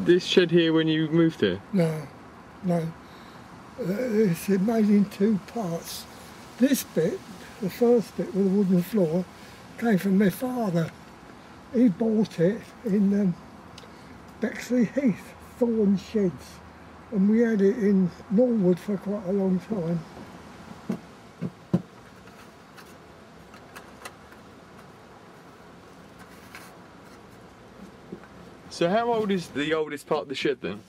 this shed here when you moved here? No, no. It's made in two parts. This bit, the first bit with the wooden floor, came from my father. He bought it in Bexley Heath, Thorn Sheds, and we had it in Norwood for quite a long time. So how old is the oldest part of the shed then?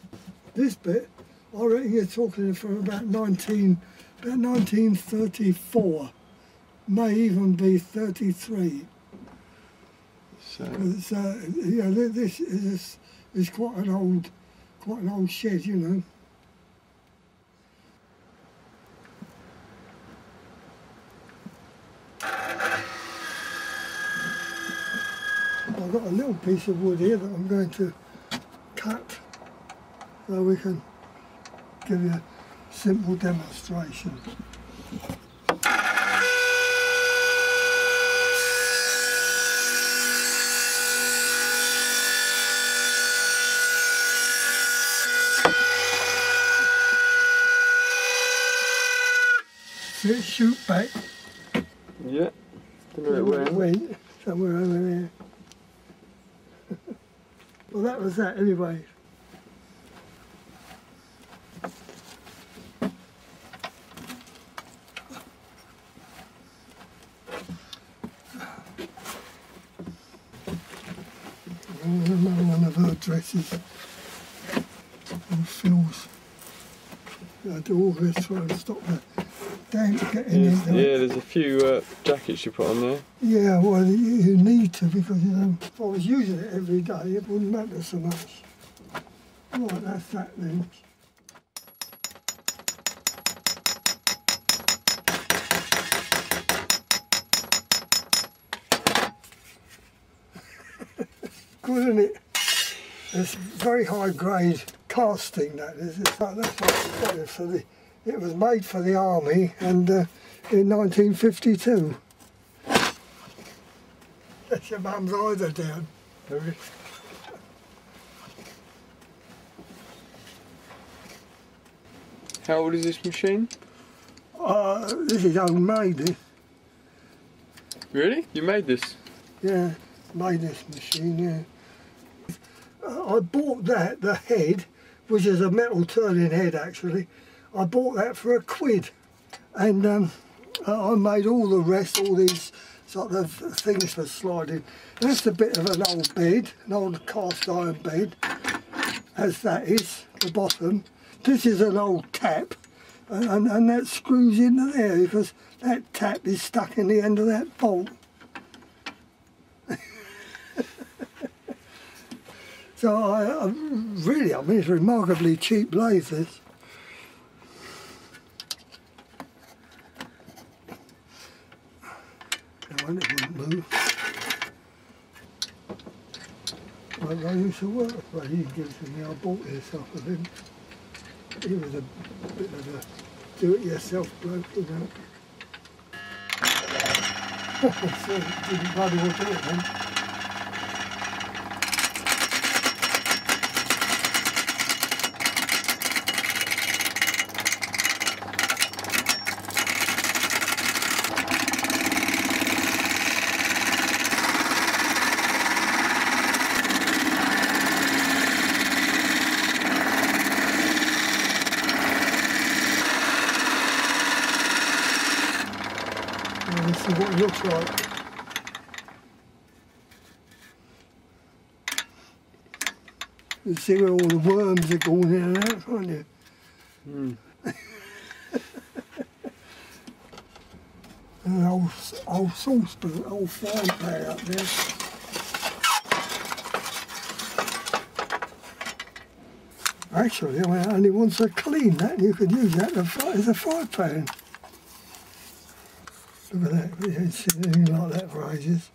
This bit, I reckon you're talking from about 1934, may even be 33. So You know, this is quite an old shed, you know. I've got a little piece of wood here that I'm going to cut so we can give you a simple demonstration. See it shoot back? yeah, don't know where it went. Somewhere over there. Well, that was that anyway. Another one of her dresses and fills. I do all this trying to stop the damp getting into it. Yeah, there's a few jackets you put on there. Yeah, well, you need to, because you know, if I was using it every day, it wouldn't matter so much. Right, that's that then. Good, isn't it? It's very high grade casting, that is. It's like, that's what it for the. It was made for the army, and in 1952. That's your mum's eyes down. How old is this machine? This is homemade. Really? You made this? Yeah, made this machine, yeah. I bought that, the head, which is a metal turning head actually. I bought that for £1, and I made all the rest, all these sort of things for sliding. That's a bit of an old bed, an old cast iron bed, as that is, the bottom. This is an old tap, and that screws into there because that tap is stuck in the end of that bolt. So I mean, it's remarkably cheap lathe, this. No one, it wouldn't move. Well, I used to work for he gives me, I bought this off of him. He was a bit of a do-it-yourself bloke, you know. So didn't bloody well do it then. This is what it looks like. You see where all the worms are going in and out, can't you? Mm. An old saucepan, old frying pan up there. Actually, I only want to clean that, and you could use that as a fry pan. Look at that, you haven't seen anything like that for ages.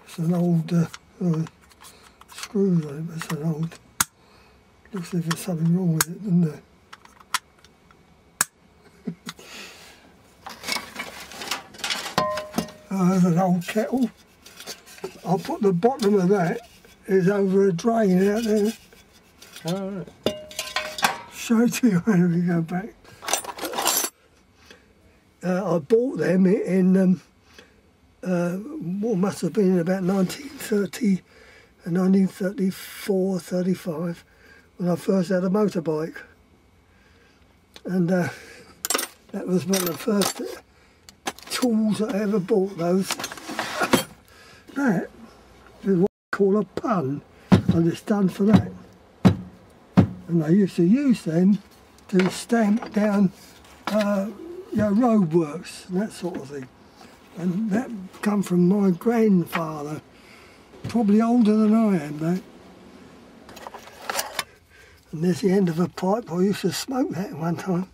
It's an old screw on it, but it's an old, looks as if there's something wrong with it, doesn't there? Oh, there's an old kettle. I'll put the bottom of that is over a drain out there. Oh, right. Show it to you when we go back. I bought them in what must have been about 1934, 35, when I first had a motorbike. And that was one of the first tools I ever bought, those. That is what I call a pun, and it's done for that. And I used to use them to stamp down roadworks and that sort of thing. And that come from my grandfather, probably older than I am, that. And there's the end of a pipe. I used to smoke that one time.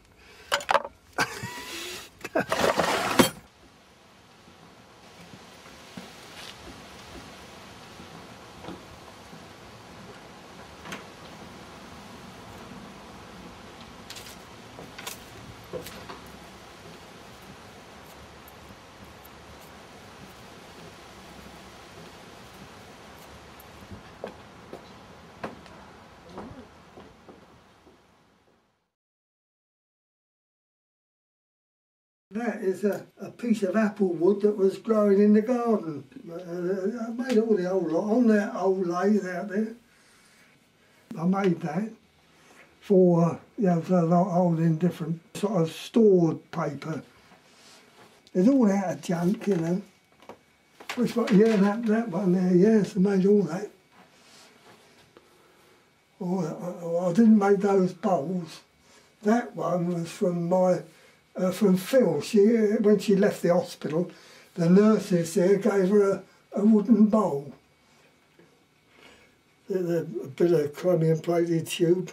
That is a piece of apple wood that was growing in the garden. I made all the old lot on that old lathe out there. I made that for, for holding different sort of stored paper. It's all out of junk, you know. Which one? Yeah, that one there, yes, I made all that. I didn't make those bowls. That one was from from Phil. When she left the hospital, the nurses there gave her a wooden bowl. A bit of chromium plated tube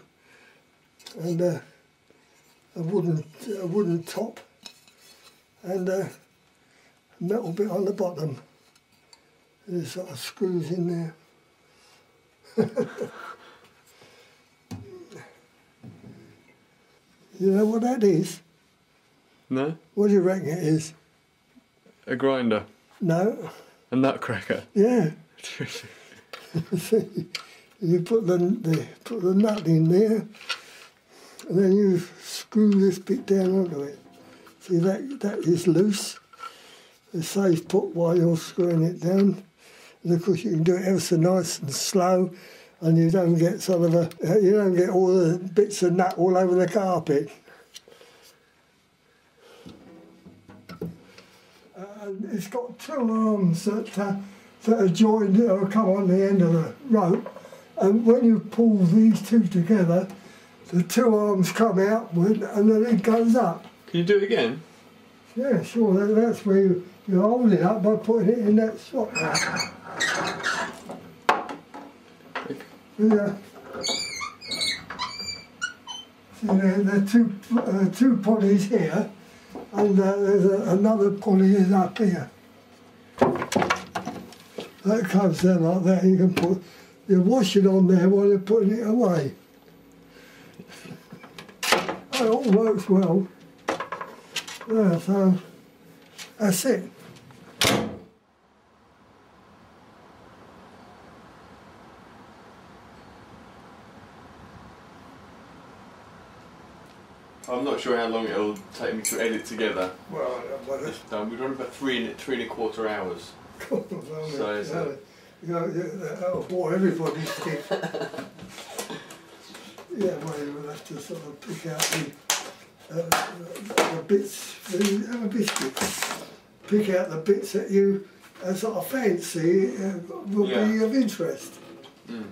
and a wooden top and a metal bit on the bottom. There's sort of screws in there. You know what that is? No. What do you reckon it is? A grinder. No. A nutcracker. Yeah. You put the nut in there, and then you screw this bit down onto it. See that is loose. It saves put while you're screwing it down. And of course you can do it ever so nice and slow, and you don't get you don't get all the bits of nut all over the carpet. It's got two arms that are joined or come on the end of the rope, and when you pull these two together, the two arms come outward and then it goes up. Can you do it again? Yeah, sure. That's where you hold it up by putting it in that slot. Yeah. See, there are two pulleys here. And there's another pulley is up here. That comes down like that. You can put your washing on there while you're putting it away. It all works well. Yeah, so that's it. I'm not sure how long it'll take me to edit together. Well, We've done about 3.25 hours. So it's what everybody thinks. Yeah, well, you'll have to sort of pick out the bits, the biscuits. Pick out the bits that you sort of fancy will be of interest. Mm.